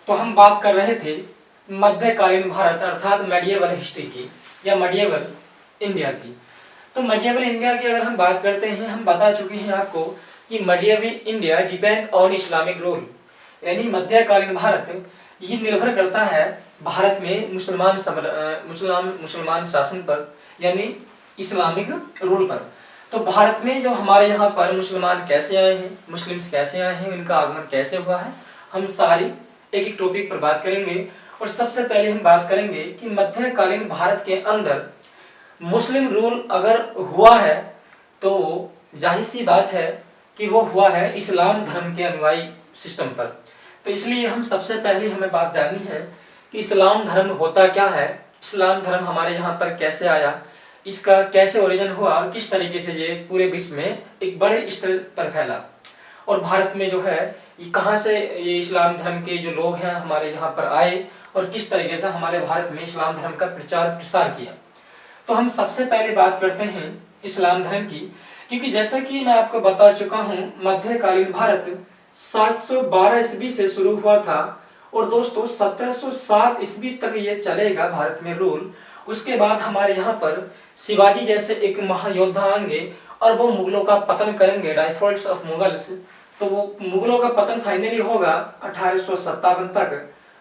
तो हम बात कर रहे थे मध्यकालीन भारत अर्थात मेडिएवल हिस्ट्री की या मेडिएवल इंडिया की। तो मेडिएवल इंडिया की अगर हम बात करते हैं, हम बता चुके हैं आपको कि medieval India depend on Islamic rule, यानी मध्यकालीन भारत ये निर्भर करता है भारत में मुसलमान शासन पर, यानी इस्लामिक रूल पर। तो भारत में जो हमारे यहाँ पर मुसलमान कैसे आए हैं, मुस्लिम्स कैसे आए हैं, इनका आगमन कैसे हुआ है, हम सारी एक एक टॉपिक पर बात करेंगे। और सबसे पहले हम बात करेंगे कि मध्यकालीन भारत के अंदर मुस्लिम रूल अगर हुआ है तो जाहिर सी बात है कि वो हुआ है इस्लाम धर्म के अनुयायी सिस्टम पर। तो इसलिए हम सबसे पहले हमें बात जाननी है कि इस्लाम धर्म होता क्या है, इस्लाम धर्म हमारे यहाँ पर कैसे आया, इसका कैसे ओरिजिन हुआ और किस तरीके से ये पूरे विश्व में एक बड़े स्तर पर फैला, और भारत में जो है ये कहाँ से ये इस्लाम धर्म के जो लोग हैं हमारे यहाँ पर आए और किस तरीके से हमारे भारत में इस्लाम धर्म का प्रचार प्रसार किया। तो हम सबसे पहले बात करते हैं इस्लाम धर्म की, क्योंकि जैसा कि मैं आपको बता चुका हूँ मध्यकालीन भारत 712 ईस्वी से शुरू हुआ था और दोस्तों 1707 ईस्वी तक ये चलेगा भारत में रूल। उसके बाद हमारे यहाँ पर शिवाजी जैसे एक महायोद्धा आएंगे और वो मुगलों का पतन करेंगे, डायफॉल्ट्स ऑफ मुगल्स। तो वो मुगलों का पतन फाइनली होगा 1857 तक।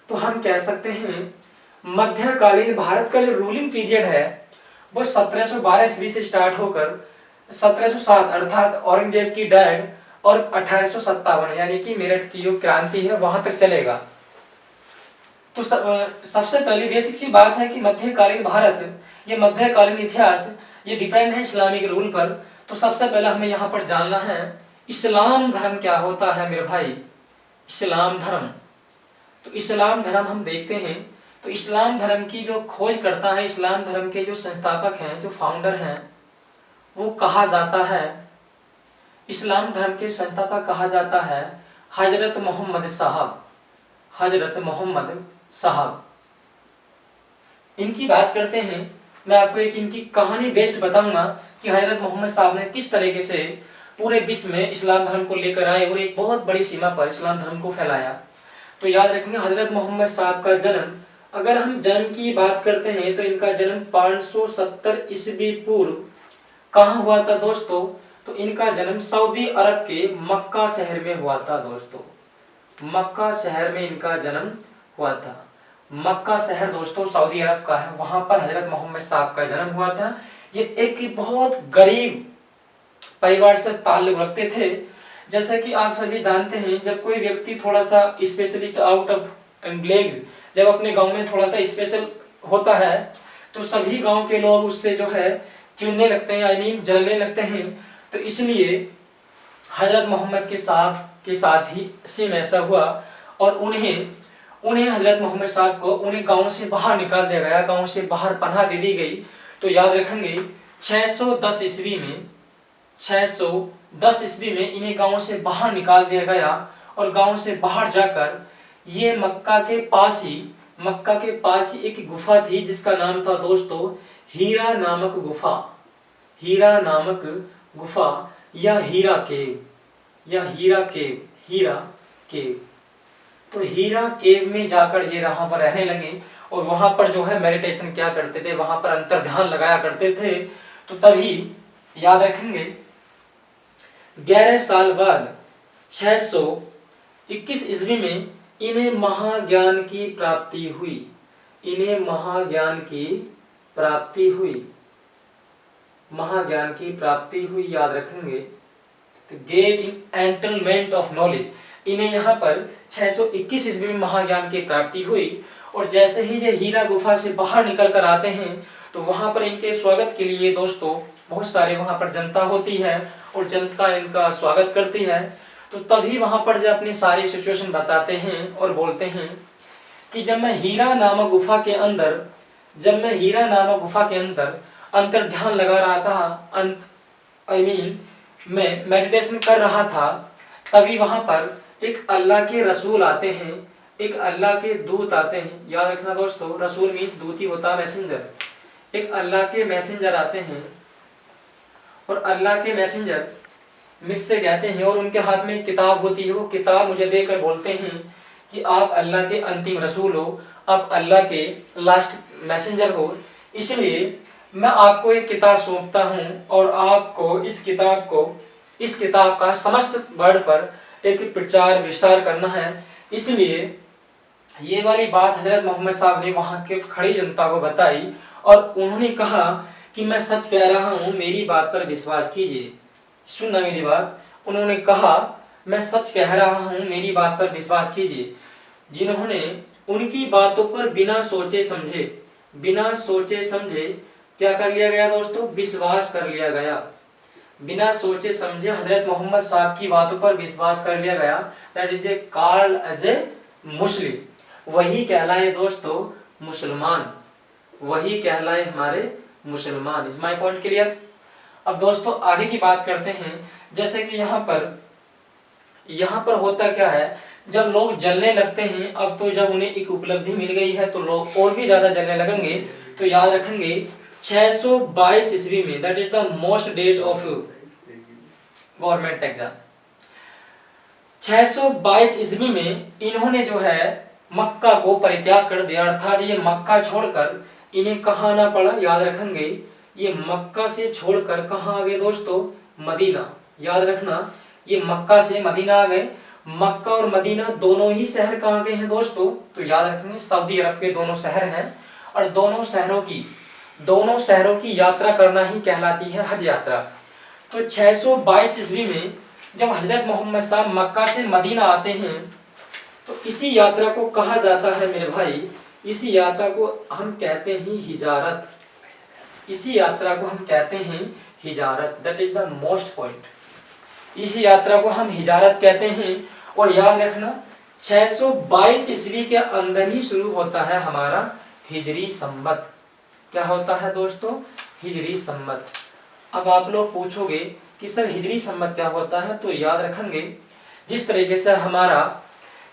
तो हम कह सकते हैं मध्यकालीन भारत का जो रूलिंग पीरियड है वो 1712 ईस्वी से स्टार्ट होकर 1707 अर्थात औरंगजेब की डेड और 1857 यानी कि मेरठ की जो क्रांति है वहां तक चलेगा। तो सबसे पहली बेसिक सी बात है कि मध्यकालीन भारत, ये मध्यकालीन इतिहास, ये डिपेंड है इस्लामिक रूल पर। तो सबसे पहले हमें यहाँ पर जानना है इस्लाम धर्म क्या होता है मेरे भाई, इस्लाम धर्म। तो इस्लाम धर्म हम देखते हैं, तो इस्लाम धर्म की जो खोज करता है, इस्लाम धर्म के जो संस्थापक हैं, जो फाउंडर हैं, वो कहा जाता है, इस्लाम धर्म के संस्थापक कहा जाता है हजरत मोहम्मद साहब, हजरत मोहम्मद साहब। इनकी बात करते हैं, मैं आपको एक इनकी कहानी बेस्ड बताऊंगा कि हजरत मोहम्मद साहब ने किस तरीके से पूरे विश्व में इस्लाम धर्म को लेकर आए और एक बहुत बड़ी सीमा पर इस्लाम धर्म को फैलाया। तो याद रखेंगे हजरत मोहम्मद साहब का जन्म, अगर हम जन्म की बात करते हैं तो इनका जन्म 570 ईस्वी पूर्व कहाँ हुआ था दोस्तों? तो इनका जन्म सऊदी अरब के मक्का शहर में हुआ था दोस्तों, मक्का शहर में इनका जन्म हुआ था। मक्का शहर दोस्तों सऊदी अरब का है, वहां पर हजरत मोहम्मद साहब का जन्म हुआ था। ये एक बहुत गरीब परिवार से ताल्लुक रखते थे। जैसे कि आप सभी जानते हैं जब कोई व्यक्ति थोड़ा सा स्पेशलिस्ट आउट ऑफ विलेज, जब अपने गांव में थोड़ा सा स्पेशल होता है तो सभी गांव के लोग उससे जो है चिढ़ने लगते हैं, आई मीन जलने लगते हैं। तो इसलिए हजरत मोहम्मद के साथ ही सेम ऐसा हुआ और उन्हें हजरत मोहम्मद साहब को उन्हें गांव से बाहर निकाल दिया गया, गांव से बाहर पनाह दे दी गई। तो याद रखेंगे 610 ईस्वी में, 610 ईस्वी में इन्हें गांव से बाहर निकाल दिया गया और गांव से बाहर जाकर ये मक्का के पास ही एक गुफा थी जिसका नाम था दोस्तों हीरा नामक गुफा, हीरा नामक गुफा या हीरा केव, या हीरा केव। तो हीरा केव में जाकर ये वहां पर रहने लगे और वहां पर जो है मेडिटेशन क्या करते थे, वहां पर अंतर ध्यान लगाया करते थे। तो तभी याद रखेंगे 11 साल बाद 621 ईस्वी में इन्हें महाज्ञान की प्राप्ति हुई, इन्हें महाज्ञान की प्राप्ति हुई, महाज्ञान की प्राप्ति हुई, याद रखेंगे। तो गेट इन एंटलमेंट ऑफ नॉलेज, इन्हें यहाँ पर 621 ईस्वी में महाज्ञान की प्राप्ति हुई। और जैसे ही ये हीरा गुफा से बाहर निकल कर आते हैं तो वहां पर इनके स्वागत के लिए दोस्तों बहुत सारे वहां पर जनता होती है और जनता इनका स्वागत करती है। तो तभी वहां पर जो अपनी सारी सिचुएशन बताते हैं और बोलते हैं कि जब मैं हीरा नामक गुफा के अंदर अंतर ध्यान लगा रहा था, मैं मेडिटेशन कर रहा था, तभी वहां पर एक अल्लाह के रसूल आते हैं, एक अल्लाह के दूत आते हैं। याद रखना दोस्तों, रसूल मीन्स दूत ही होता है, मैसेंजर। एक अल्लाह के मैसेंजर आते हैं और अल्लाह के मैसेंजर मुझसे कहते हैं और उनके हाथ में एक किताब होती है, वो किताब मुझे देकर बोलते हैं कि आप अल्लाह के अंतिम रसूल हो, आप अल्लाह के लास्ट मैसेंजर हो, इसलिए मैं आपको एक किताब सौंपता हूँ और आपको इस किताब का समस्त वर्ड पर एक प्रचार विस्तार करना है। इसलिए ये वाली बात हजरत मोहम्मद साहब ने वहां के खड़ी जनता को बताई और उन्होंने कहा कि मैं सच कह रहा हूं, मेरी बात पर विश्वास कीजिए। सुनना मेरी बात, उन्होंने कहा मैं सच कह रहा हूं, मेरी बात पर विश्वास कीजिए। जिन्होंने उनकी बातों पर बिना सोचे समझे क्या कर लिया गया दोस्तों, विश्वास कर लिया गया। बिना सोचे समझे हजरत मोहम्मद साहब की बातों पर विश्वास कर लिया गया, that is a called as a Muslim. वही कहलाए दोस्तों मुसलमान, वही कहलाए हमारे मुसलमान। Is my point clear? अब दोस्तों आगे की बात करते हैं। जैसे कि यहाँ पर होता क्या है, जब लोग जलने लगते हैं, अब तो जब उन्हें एक उपलब्धि मिल गई है तो लोग और भी ज्यादा जलने लगेंगे। तो याद रखेंगे 622 ईस्वी में, that is the most date of government exam, 622 ईस्वी में इन्होंने जो है मक्का को परित्याग कर दिया, अर्थात ये मक्का छोड़कर इन्हें कहाँ आना पड़ा, याद रखेंगे ये मक्का से छोड़कर कहाँ आ गए दोस्तों, मदीना। याद रखना ये मक्का से मदीना आ गए। मक्का और मदीना दोनों ही शहर कहाँ के हैं दोस्तों, तो याद रखेंगे सऊदी अरब के दोनों शहर हैं और दोनों शहरों की यात्रा करना ही कहलाती है हज यात्रा। तो 622 ईस्वी में जब हजरत मोहम्मद साहब मक्का से मदीना आते हैं तो इसी यात्रा को कहा जाता है मेरे भाई, इसी यात्रा को हम कहते हैं हिजारत। इसी यात्रा को हम कहते हैं हिजारत, that is the most point. इसी यात्रा को हम हिजारत कहते हैं। और याद रखना 622 ईस्वी के अंदर ही शुरू होता है हमारा हिजरी संवत। क्या होता है दोस्तों, हिजरी संवत। अब आप लोग पूछोगे कि सर हिजरी संवत क्या होता है, तो याद रखेंगे जिस तरीके से हमारा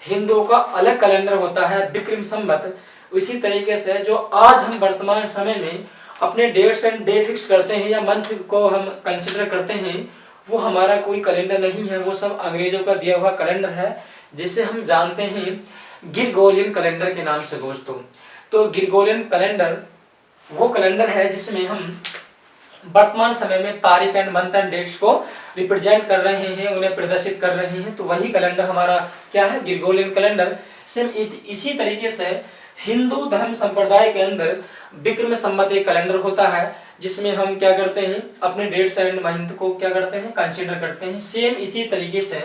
हिंदुओं का अलग कैलेंडर होता है विक्रम संवत, उसी तरीके से जो आज हम वर्तमान समय में अपने डेट्स एंड डे फिक्स करते हैं या मंथ को हम कंसिडर करते हैं, वो हमारा कोई कैलेंडर नहीं है, वो सब अंग्रेजों का दिया हुआ कैलेंडर है, जिसे हम जानते हैं ग्रिगोरियन कैलेंडर के नाम से दोस्तों। तो ग्रिगोरियन कैलेंडर वो कैलेंडर है जिसमें हम वर्तमान समय में तारीख एंड मंथ एंड डेट्स को रिप्रेजेंट कर रहे हैं, उन्हें प्रदर्शित कर रहे हैं। तो वही कैलेंडर हमारा क्या है, ग्रिगोरियन कैलेंडर। सेम इसी तरीके से हिंदू धर्म संप्रदाय के अंदर विक्रम संवत एक कैलेंडर होता है, जिसमें हम क्या करते हैं, अपने डेट्स एंड मंथ को क्या करते हैं, कंसीडर करते हैं। सेम इसी तरीके से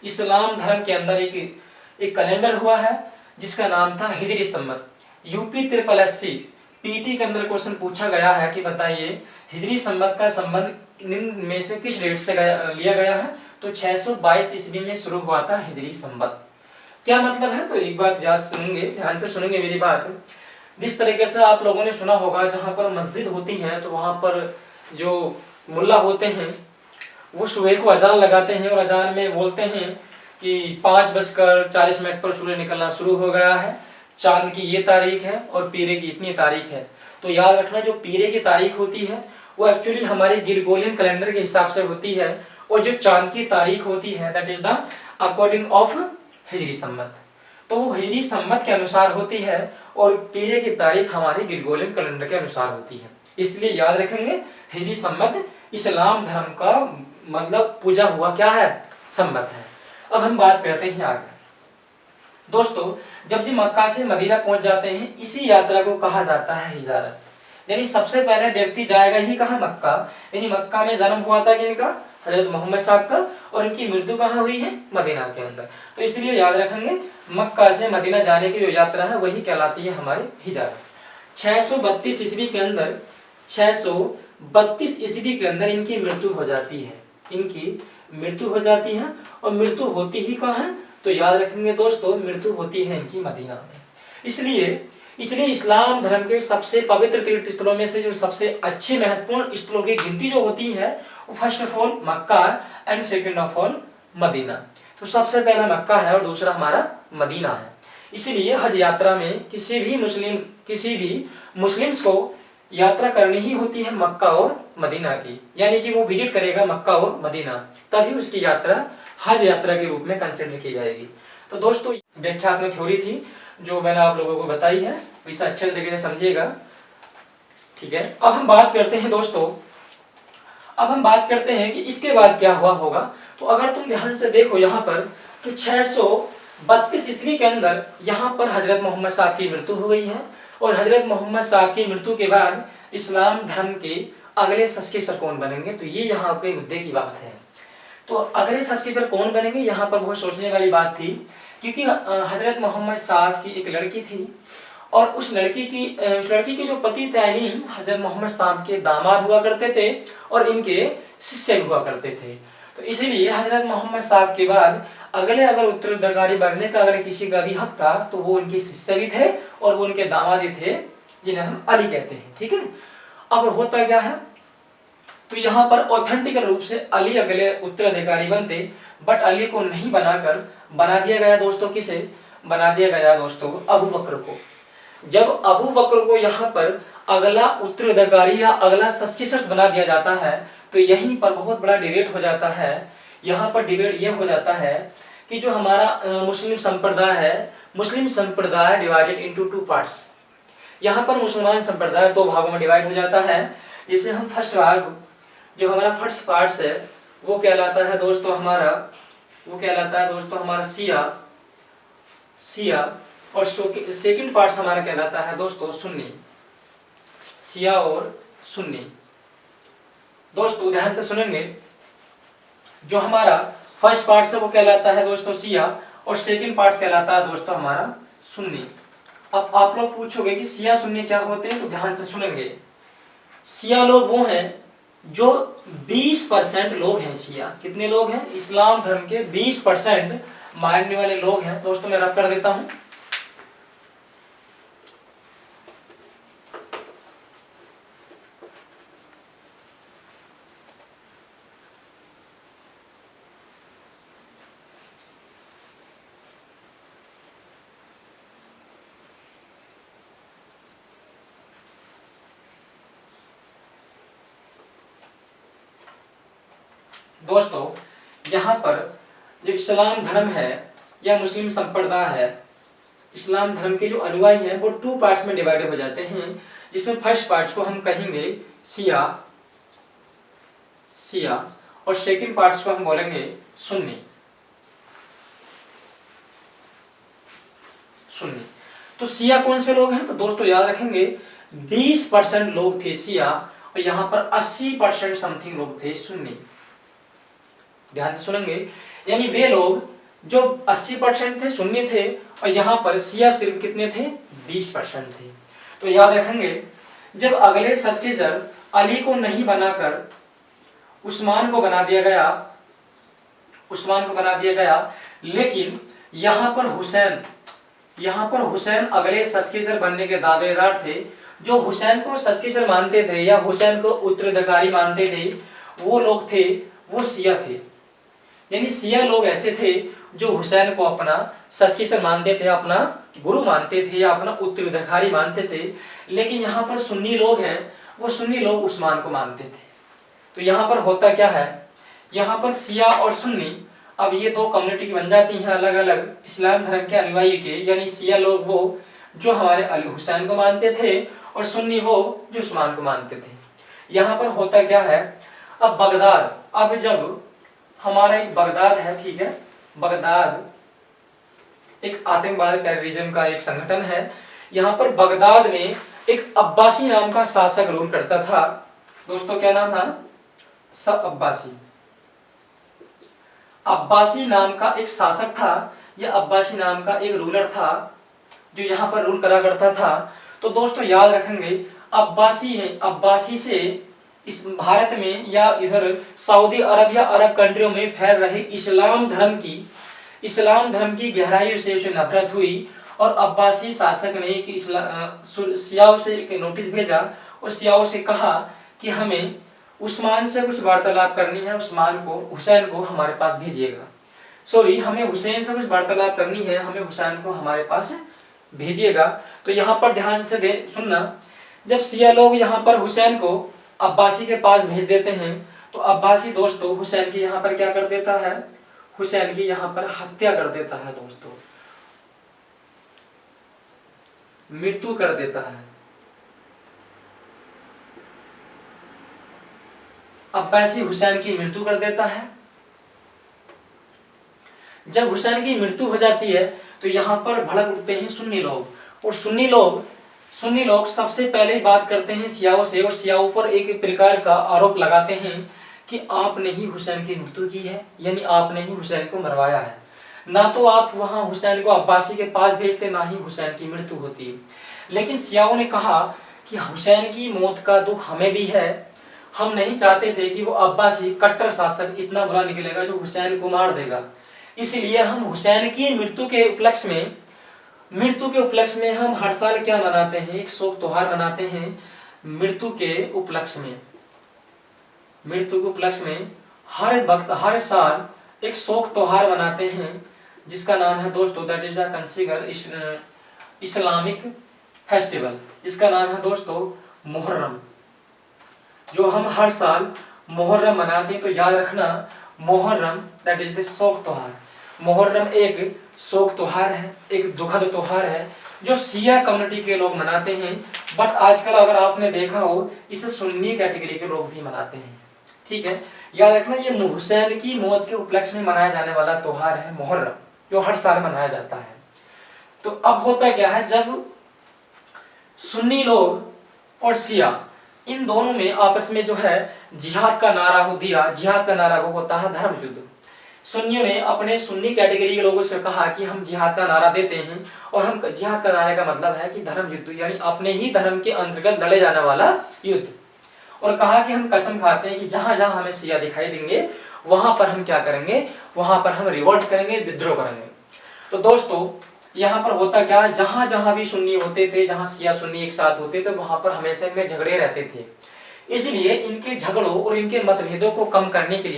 इस्लाम धर्म के अंदर एक कैलेंडर हुआ है जिसका नाम था हिजरी संवत। यूपी 888 पीटी के अंदर क्वेश्चन पूछा गया है कि बताइए हिजरी संवत का संबंध निम्न में से किस डेट से लिया गया है, तो 622 ईस्वी में शुरू हुआ था हिजरी संवत। क्या मतलब है, तो एक बात ध्यान से सुनेंगे मेरी बात। जिस तरीके से आप लोगों ने सुना होगा जहां पर मस्जिद होती है तो वहां पर जो मुल्ला होते हैं वो सुबह को अजान लगाते हैं और अजान में बोलते हैं कि 5:40 पर सूर्य निकलना शुरू हो गया है, चांद की ये तारीख है और पीरे की इतनी तारीख है। तो याद रखना जो पीरे की तारीख होती है वो एक्चुअली हमारे ग्रिगोरियन कैलेंडर के हिसाब से होती है, और जो चांद की तारीख होती है that is the according of Hijri Samvat. तो वो हिजरी संवत के अनुसार होती है और पीरे की तारीख हमारी ग्रिगोरियन कैलेंडर के अनुसार होती है। इसलिए याद रखेंगे हिजरी संवत इस्लाम धर्म का मतलब पूजा हुआ क्या है, संवत है। अब हम बात करते हैं आगे दोस्तों, जब जी मक्का से मदीना पहुंच जाते हैं इसी यात्रा को कहा जाता है हिजारत। यानी सबसे पहले व्यक्ति जाएगा ही कहाँ, मक्का। यानी मक्का में जन्म हुआ था किनका, हजरत मोहम्मद साहब का, और इनकी मृत्यु कहाँ हुई है, मदीना के अंदर। तो इसलिए याद रखेंगे मक्का से मदीना जाने की जो यात्रा है वही कहलाती है हमारी हिजारत। 632 ईस्वी के अंदर 632 ईस्वी के अंदर इनकी मृत्यु हो जाती है, इनकी मृत्यु हो जाती है। और मृत्यु होती ही कहाँ है, तो याद रखेंगे दोस्तों मृत्यु होती है इनकी मदीना में। इसलिए इस्लाम धर्म के सबसे पवित्र तीर्थ स्थलों में से जो सबसे अच्छे महत्वपूर्ण स्थलों की गिनती जो होती है वो first of all Mecca and second of all Medina. तो सबसे पहला मक्का है और दूसरा हमारा मदीना है। इसलिए हज यात्रा में किसी भी मुस्लिम्स को यात्रा करनी ही होती है मक्का और मदीना की, यानी कि वो विजिट करेगा मक्का और मदीना, तभी उसकी यात्रा हज यात्रा के रूप में कंसिडर की जाएगी। तो दोस्तों व्याख्यात्मक थ्योरी थी जो मैंने आप लोगों को बताई है, इसे अच्छे तरीके से समझिएगा, ठीक है। अब हम बात करते हैं दोस्तों, अब हम बात करते हैं कि इसके बाद क्या हुआ होगा। तो अगर तुम ध्यान से देखो यहाँ पर, तो 632 ईस्वी के अंदर यहाँ पर हजरत मोहम्मद साहब की मृत्यु हो गई है, और हजरत मोहम्मद साहब की मृत्यु के बाद इस्लाम धर्म के अगले सक्सेसर कौन बनेंगे, तो ये यहाँ के मुद्दे की बात है। तो अगले सक्सेसर कौन बनेंगे, यहाँ पर बहुत सोचने वाली बात थी, क्योंकि हजरत मोहम्मद साहब की एक लड़की थी, और उस लड़की की जो पति तैनीन हजरत मोहम्मद साहब के दामाद हुआ करते थे और इनके शिष्य हुआ करते थे। तो इसीलिए हजरत मोहम्मद साहब के बाद अगले अगर उत्तराधिकारी बनने का अगर किसी का भी हक था तो वो उनके शिष्य भी थे और वो उनके दामाद ही थे, जिन्हें हम अली कहते हैं, ठीक है। अब होता क्या है, तो यहाँ पर ऑथेंटिक रूप से अली अगले उत्तराधिकारी बनते, बट अली को नहीं बनाकर बना दिया गया दोस्तों, किसे बना दिया गया दोस्तों, अबू बकर को। जब अबू बकर को यहाँ पर अगला उत्तराधिकारी या अगला सक्सेसर बना दिया जाता है, तो यहीं पर बहुत बड़ा डिबेट हो जाता है। यहाँ पर डिबेट ये हो जाता है कि जो हमारा मुस्लिम संप्रदाय है, मुस्लिम संप्रदाय डिवाइडेड इनटू 2 पार्ट्स। यहाँ पर मुसलमान संप्रदाय 2 भागों में डिवाइड हो जाता है, जिसे हम फर्स्ट भाग, जो हमारा फर्स्ट पार्ट्स है, वो कहलाता है दोस्तों हमारा शिया, और सेकंड पार्ट्स हमारा कहलाता है दोस्तों सुन्नी, शिया और सुन्नी। दोस्तों ध्यान से सुनेंगे, जो हमारा फर्स्ट पार्ट्स है वो कहलाता है दोस्तों शिया, और सेकंड पार्ट्स कहलाता है दोस्तों हमारा सुन्नी। अब आप लोग पूछोगे कि शिया सुन्नी क्या होते हैं, तो ध्यान से सुनेंगे। शिया लोग वो हैं जो 20% लोग हैं। शिया कितने लोग हैं, इस्लाम धर्म के 20% मानने वाले लोग हैं। दोस्तों मैं रब कर देता हूं, दोस्तों यहाँ पर जो इस्लाम धर्म है या मुस्लिम संप्रदाय है, इस्लाम धर्म के जो अनुयायी हैं वो 2 पार्ट्स में डिवाइड हो जाते हैं, जिसमें फर्स्ट पार्ट्स को हम कहेंगे शिया, और सेकंड पार्ट्स को हम बोलेंगे सुन्नी। तो शिया कौन से लोग हैं, तो दोस्तों याद रखेंगे 20% लोग थे शिया, और यहाँ पर 80% समथिंग लोग थे सुन्नी। ध्यान से सुनेंगे, यानी वे लोग जो 80% थे सुन्नी थे, और यहाँ पर शिया सिर्फ कितने थे, 20% थे। तो याद रखेंगे, जब अगले सक्सेसर अली को नहीं बनाकर उस्मान को बना दिया गया, लेकिन यहाँ पर हुसैन अगले सक्सेसर बनने के दावेदार थे। जो हुसैन को सक्सेसर मानते थे या हुसैन को उत्तराधिकारी मानते थे, वो लोग थे, वो शिया थे। यानी शिया लोग ऐसे थे जो हुसैन को अपना सक्सेसर मानते थे, अपना गुरु मानते थे या अपना उत्तराधिकारी मानते थे। लेकिन यहाँ पर सुन्नी लोग हैं, वो सुन्नी लोग उस्मान को मानते थे। तो यहाँ पर होता क्या है, यहाँ पर शिया और सुन्नी, अब ये 2 कम्युनिटी की बन जाती हैं अलग अलग इस्लाम धर्म के अनुयायी के। यानी शिया लोग वो जो हमारे अली हुसैन को मानते थे, और सुन्नी वो जो उस्मान को मानते थे। यहाँ पर होता क्या है, अब बगदाद, अब जब हमारा एक बगदाद है, ठीक है, बगदाद एक आतंकवाद टेररिज्म का एक संगठन है। यहाँ पर बगदाद में एक अब्बासी नाम का शासक रूल करता था। दोस्तों क्या नाम था, अब्बासी नाम का एक शासक था, या अब्बासी नाम का एक रूलर था जो यहाँ पर रूल करा करता था। तो दोस्तों याद रखेंगे, अब्बासी से इस भारत में या इधर सऊदी अरब या अरब कंट्रियों में फैल रहे इस्लाम धर्म की गहराई से नफरत हुई, और अब्बासी शासक ने कि शियाओं से एक नोटिस भेजा, और शियाओं से कहा कि हमें उस्मान से कुछ वार्तालाप करनी है, हुसैन को हमारे पास भेजिएगा। हमें हुसैन से कुछ वार्तालाप करनी है, हमें हुसैन को हमारे पास भेजिएगा। तो यहाँ पर ध्यान से सुनना, जब शिया लोग यहाँ पर हुसैन को अब्बासी के पास भेज देते हैं, तो अब्बासी दोस्तों हुसैन की यहाँ पर क्या कर देता है, हुसैन की यहाँ पर हत्या कर देता है दोस्तों, मृत्यु कर देता है। अब्बासी हुसैन की मृत्यु कर देता है। जब हुसैन की मृत्यु हो जाती है तो यहाँ पर भड़क उठते हैं सुन्नी लोग, और सुन्नी लोग सबसे पहले बात करते हैं सियाओं से, और सियाओं पर एक प्रकार का आरोप लगाते हैं कि आपने ही हुसैन की मृत्यु की है, यानी आपने ही हुसैन को मरवाया है। ना तो आप वहां हुसैन को अब्बासी के पास भेजते, ना ही हुसैन की मृत्यु होती। लेकिन सियाओं ने कहा कि हुसैन की मौत का दुख हमें भी है, हम नहीं चाहते थे कि वो अब्बासी कट्टर शासक इतना बुरा निकलेगा जो हुसैन को मार देगा, इसलिए हम हुसैन की मृत्यु के उपलक्ष्य में हम हर साल क्या मनाते हैं, एक शोक त्योहार मनाते हैं। मृत्यु के उपलक्ष्य में हर साल एक शोक त्योहार मनाते हैं, जिसका नाम है दोस्तों that is the consider Islamic festival, जिसका नाम है दोस्तों मुहर्रम, जो हम हर साल मुहर्रम मनाते हैं। तो याद रखना मुहर्रम दैट इज द शोक त्योहार। मुहर्रम एक शोक त्योहार है, एक दुखद त्योहार है जो शिया कम्युनिटी के लोग मनाते हैं, बट आजकल अगर आपने देखा हो इसे सुन्नी कैटेगरी के लोग भी मनाते हैं। ठीक है, याद रखना ये हुसैन की मौत के उपलक्ष्य में मनाया जाने वाला त्योहार है मुहर्रम, जो हर साल मनाया जाता है। तो अब होता क्या है, जब सुन्नी लोग और शिया इन दोनों में आपस में जो है जिहाद का नारा हो दिया, जिहाद का नारा वो होता है धर्म युद्ध। सुन्नियों ने अपने सुन्नी कैटेगरी के लोगों से कहा कि हम जिहाद का नारा देते हैं, और हम जिहाद का नारे का मतलब है कि धर्म युद्ध, यानी अपने ही धर्म के अंतर्गत लड़े जाने वाला युद्ध। और कहा कि हम कसम खाते हैं कि जहां जहां हमें शिया दिखाई देंगे वहां पर हम क्या करेंगे, वहां पर हम रिवोल्ट करेंगे, विद्रोह करेंगे। तो दोस्तों यहाँ पर होता क्या, जहां जहां भी सुन्नी होते थे, जहां शिया सुन्नी एक साथ होते थे, वहां पर हमेशा इनमें झगड़े रहते थे। इसलिए इनके झगड़ों और इनके मतभेदों को कम करने के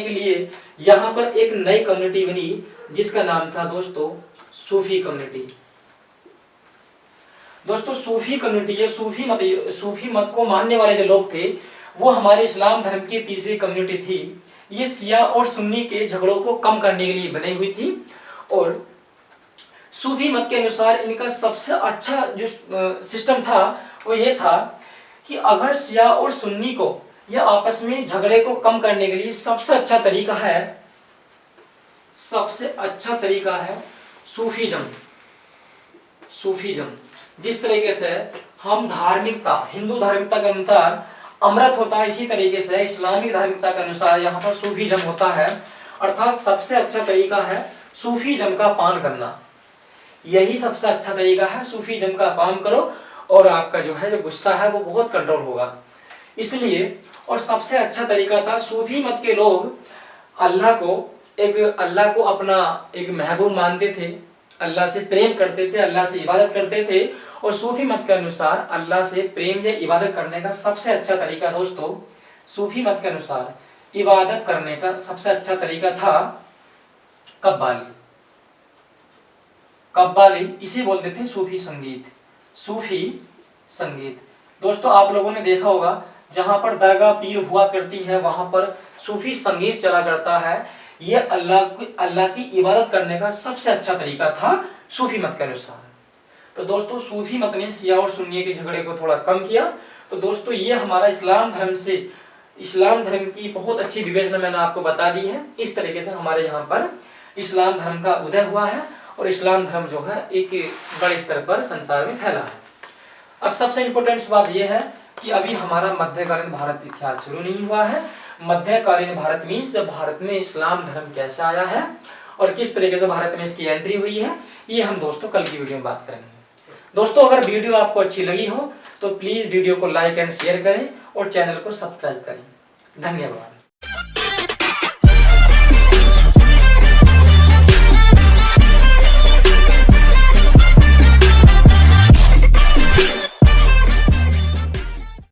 लिए यहाँ पर एक नई कम्युनिटी बनी, जिसका नाम था दोस्तों सूफी कम्युनिटी। दोस्तों सूफी कम्युनिटी, ये सूफी मत को मानने वाले जो लोग थे वो हमारे इस्लाम धर्म की तीसरी कम्युनिटी थी। ये शिया और सुन्नी के झगड़ों को कम करने के लिए बनी हुई थी, और सूफी मत के अनुसार इनका सबसे अच्छा जो सिस्टम था वो ये था कि अगर शिया और सुन्नी को या आपस में झगड़े को कम करने के लिए सबसे अच्छा तरीका है सूफीज्म। जिस तरीके से हम हिंदू धार्मिकता के अनुसार अमृत होता है, इसी तरीके से इस्लामिक धार्मिकता के अनुसार यहाँ पर सूफीज्म होता है। अर्थात सबसे अच्छा तरीका है सूफीज्म का पान करना, यही सबसे अच्छा तरीका है। सूफीज्म का पान करो और आपका जो है जो गुस्सा है वो बहुत कंट्रोल होगा। इसलिए और सबसे अच्छा तरीका था, सूफी मत के लोग अल्लाह को अपना एक महबूब मानते थे, अल्लाह से प्रेम करते थे, अल्लाह से इबादत करते थे। और सूफी मत के अनुसार अल्लाह से प्रेम या इबादत करने का सबसे अच्छा तरीका दोस्तों, सूफी मत के अनुसार इबादत करने का सबसे अच्छा तरीका था कव्वाली। इसे बोलते थे सूफी संगीत। दोस्तों आप लोगों ने देखा होगा जहां पर दरगाह पीर हुआ करती है वहां पर सूफी संगीत चला करता है। ये अल्लाह की इबादत करने का सबसे अच्छा तरीका था सूफी मत के अनुसार। तो दोस्तों सूफी मत ने शिया और सुन्नी के झगड़े को थोड़ा कम किया। तो दोस्तों ये हमारा इस्लाम धर्म की बहुत अच्छी विवेचना मैंने आपको बता दी है। इस तरीके से हमारे यहाँ पर इस्लाम धर्म का उदय हुआ है, और इस्लाम धर्म जो है एक बड़े स्तर पर संसार में फैला है। अब सबसे इम्पोर्टेंट बात यह है कि अभी हमारा मध्यकालीन भारत इतिहास शुरू नहीं हुआ है। मध्यकालीन भारत मीन्स जब भारत में इस्लाम धर्म कैसे आया है और किस तरीके से भारत में इसकी एंट्री हुई है, ये हम दोस्तों कल की वीडियो में बात करेंगे। दोस्तों अगर वीडियो आपको अच्छी लगी हो तो प्लीज वीडियो को लाइक एंड शेयर करें और चैनल को सब्सक्राइब करें। धन्यवाद।